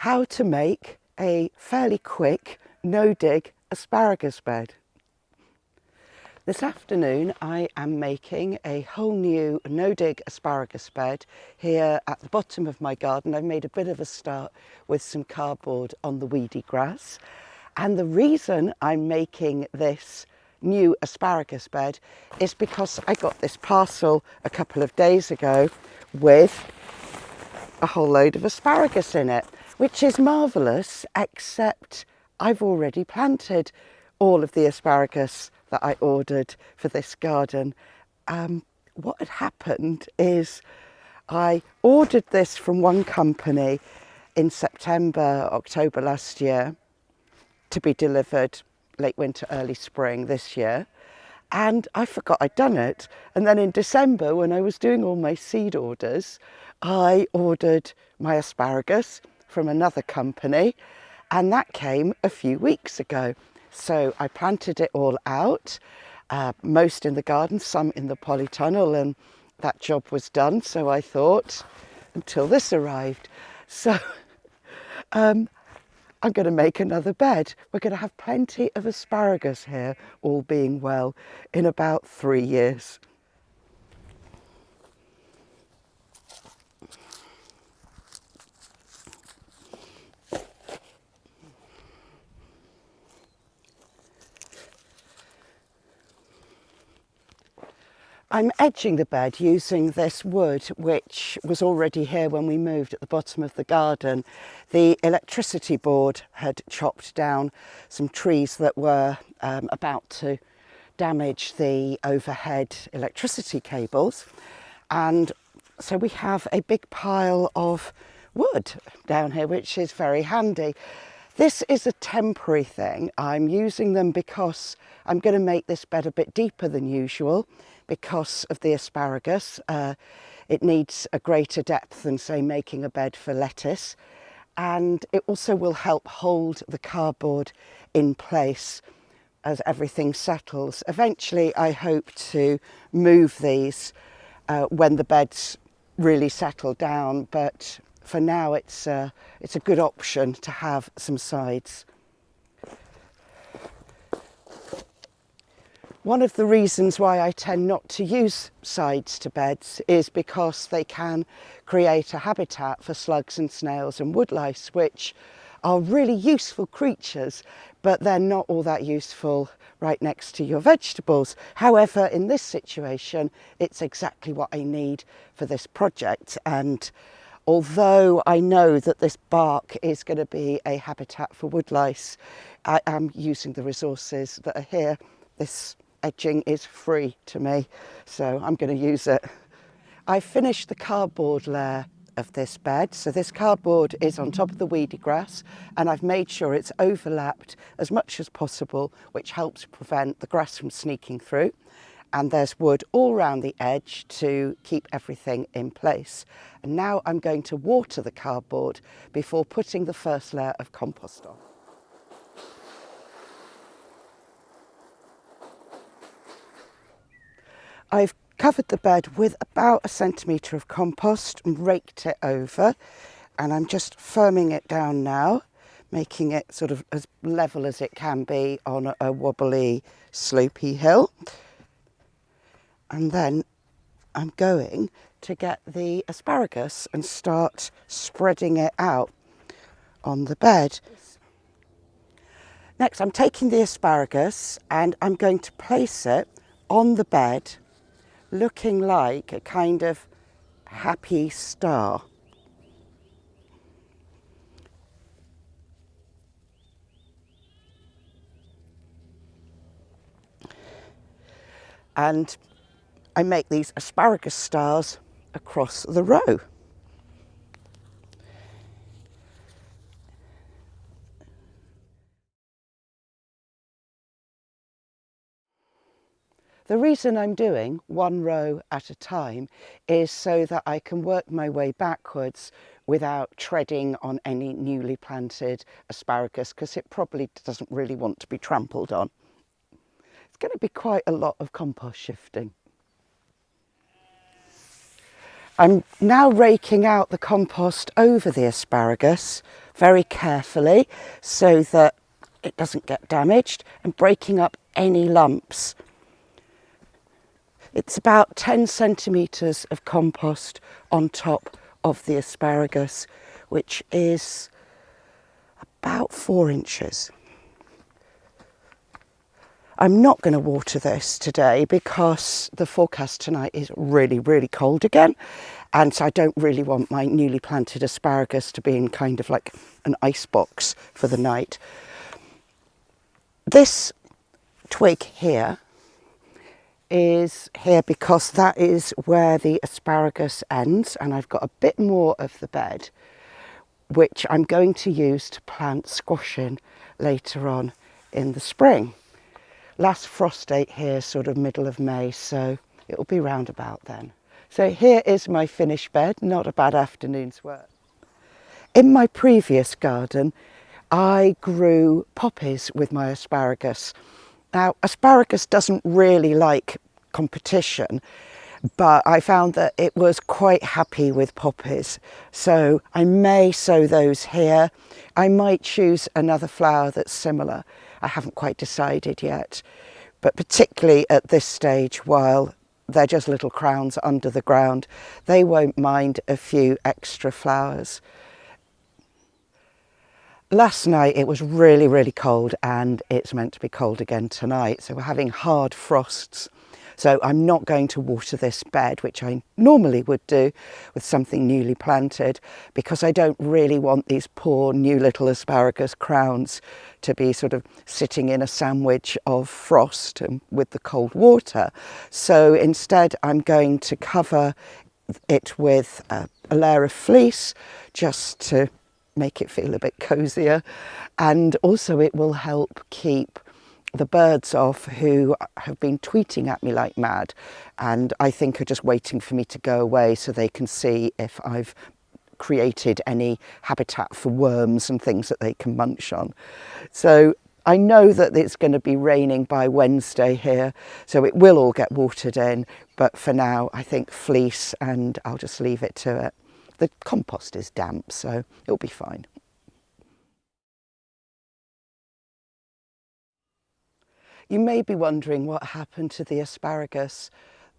how to make a fairly quick no-dig asparagus bed. This afternoon I am making a whole new no-dig asparagus bed here at the bottom of my garden. I've made a bit of a start with some cardboard on the weedy grass, and the reason I'm making this new asparagus bed is because I got this parcel a couple of days ago with a whole load of asparagus in it, which is marvellous, except I've already planted all of the asparagus that I ordered for this garden. What had happened is I ordered this from one company in September, October last year to be delivered late winter, early spring this year. And I forgot I'd done it. And then in December, when I was doing all my seed orders, I ordered my asparagus from another company, and that came a few weeks ago. So I planted it all out, most in the garden, some in the polytunnel, and that job was done. So I thought, until this arrived. So I'm going to make another bed. We're going to have plenty of asparagus here, all being well, in about 3 years. I'm edging the bed using this wood, which was already here when we moved at the bottom of the garden. The electricity board had chopped down some trees that were about to damage the overhead electricity cables. And so we have a big pile of wood down here, which is very handy. This is a temporary thing. I'm using them because I'm going to make this bed a bit deeper than usual because of the asparagus. It needs a greater depth than, say, making a bed for lettuce. And it also will help hold the cardboard in place as everything settles. Eventually, I hope to move these when the bed's really settled down, but for now it's a good option to have some sides. One of the reasons why I tend not to use sides to beds is because they can create a habitat for slugs and snails and woodlice, which are really useful creatures, but they're not all that useful right next to your vegetables. However, in this situation, it's exactly what I need for this project. And although I know that this bark is going to be a habitat for woodlice, I am using the resources that are here. This edging is free to me, so I'm going to use it. I finished the cardboard layer of this bed. So this cardboard is on top of the weedy grass, and I've made sure it's overlapped as much as possible, which helps prevent the grass from sneaking through. And there's wood all around the edge to keep everything in place. And now I'm going to water the cardboard before putting the first layer of compost on. I've covered the bed with about 1 centimetre of compost and raked it over, and I'm just firming it down now, making it sort of as level as it can be on a wobbly, slopey hill. And then I'm going to get the asparagus and start spreading it out on the bed. Next, I'm taking the asparagus and I'm going to place it on the bed, looking like a kind of happy star. And I make these asparagus stars across the row. The reason I'm doing one row at a time is so that I can work my way backwards without treading on any newly planted asparagus, because it probably doesn't really want to be trampled on. It's going to be quite a lot of compost shifting. I'm now raking out the compost over the asparagus very carefully so that it doesn't get damaged, and breaking up any lumps. It's about 10 centimetres of compost on top of the asparagus, which is about 4 inches. I'm not going to water this today because the forecast tonight is really, really cold again. And so I don't really want my newly planted asparagus to be in kind of like an ice box for the night. This twig here is here because that is where the asparagus ends, and I've got a bit more of the bed which I'm going to use to plant squash in later on in the spring. Last frost date here sort of middle of May, so it'll be round about then. So here is my finished bed, not a bad afternoon's work. In my previous garden I grew poppies with my asparagus. Now asparagus doesn't really like competition, but I found that it was quite happy with poppies. So I may sow those here. I might choose another flower that's similar. I haven't quite decided yet, but particularly at this stage, while they're just little crowns under the ground, they won't mind a few extra flowers. Last night it was really, really cold, and it's meant to be cold again tonight. So we're having hard frosts. So I'm not going to water this bed, which I normally would do with something newly planted, because I don't really want these poor new little asparagus crowns to be sort of sitting in a sandwich of frost and with the cold water. So instead I'm going to cover it with a layer of fleece just to make it feel a bit cozier, and also it will help keep the birds off who have been tweeting at me like mad, and I think are just waiting for me to go away so they can see if I've created any habitat for worms and things that they can munch on. So I know that it's going to be raining by Wednesday here, so it will all get watered in, but for now I think fleece, and I'll just leave it to it. The compost is damp, so it'll be fine. You may be wondering what happened to the asparagus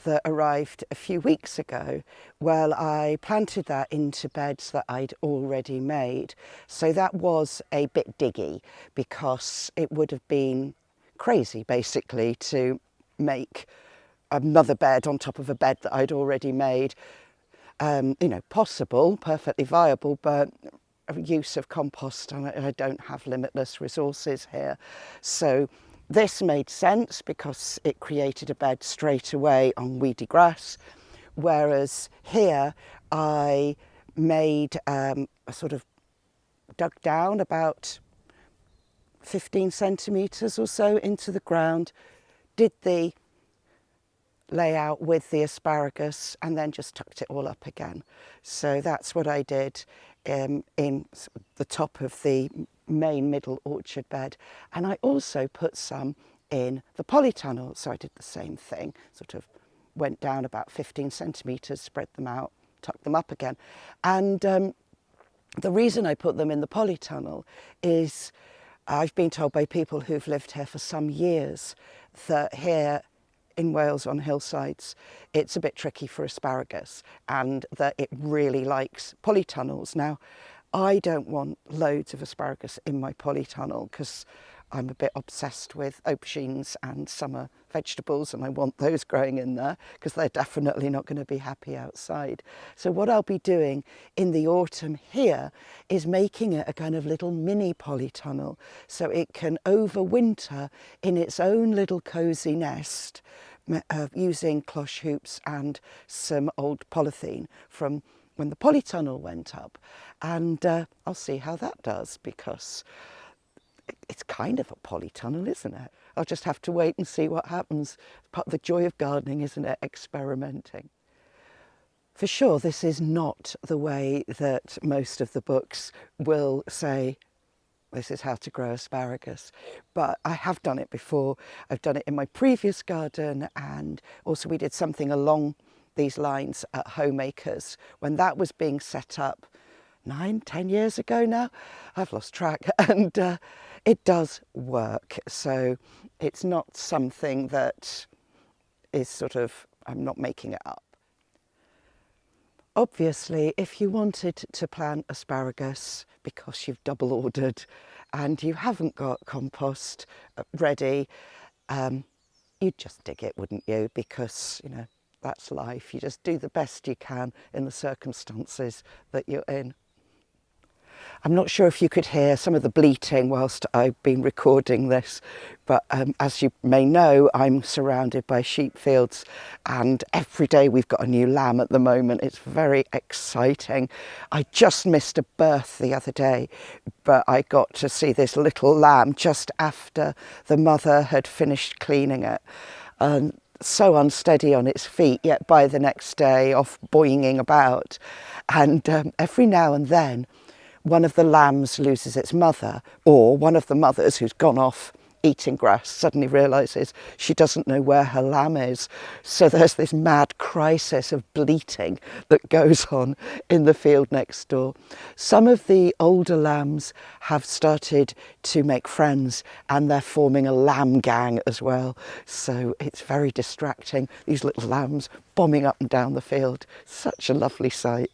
that arrived a few weeks ago. Well, I planted that into beds that I'd already made. So that was a bit diggy, because it would have been crazy basically to make another bed on top of a bed that I'd already made. You know, possible, perfectly viable, but use of compost, and I don't have limitless resources here. So this made sense because it created a bed straight away on weedy grass, whereas here I made a sort of dug down about 15 centimetres or so into the ground, did the layout with the asparagus, and then just tucked it all up again. So that's what I did in the top of the main middle orchard bed, and I also put some in the polytunnel. So I did the same thing, sort of went down about 15 centimetres, spread them out, tucked them up again. And the reason I put them in the polytunnel is I've been told by people who've lived here for some years that here in Wales on hillsides it's a bit tricky for asparagus, and that it really likes polytunnels. Now I don't want loads of asparagus in my polytunnel because I'm a bit obsessed with aubergines and summer vegetables, and I want those growing in there because they're definitely not going to be happy outside. So what I'll be doing in the autumn here is making it a kind of little mini polytunnel so it can overwinter in its own little cosy nest, using cloche hoops and some old polythene from when the polytunnel went up. And I'll see how that does, because it's kind of a polytunnel, isn't it? I'll just have to wait and see what happens. Part of the joy of gardening, isn't it? Experimenting. For sure, this is not the way that most of the books will say, this is how to grow asparagus. But I have done it before. I've done it in my previous garden, and also we did something along these lines at Homemakers when that was being set up 9-10 years ago now. I've lost track, and it does work. So it's not something that is sort of, I'm not making it up. Obviously, if you wanted to plant asparagus because you've double ordered and you haven't got compost ready, you'd just dig it, wouldn't you? Because, you know, that's life. You just do the best you can in the circumstances that you're in. I'm not sure if you could hear some of the bleating whilst I've been recording this, but as you may know, I'm surrounded by sheep fields, and every day we've got a new lamb at the moment. It's very exciting. I just missed a birth the other day, but I got to see this little lamb just after the mother had finished cleaning it. So unsteady on its feet, yet by the next day off boinging about. And every now and then, one of the lambs loses its mother, or one of the mothers who's gone off eating grass suddenly realises she doesn't know where her lamb is. So there's this mad crisis of bleating that goes on in the field next door. Some of the older lambs have started to make friends, and they're forming a lamb gang as well. So it's very distracting, these little lambs bombing up and down the field. Such a lovely sight.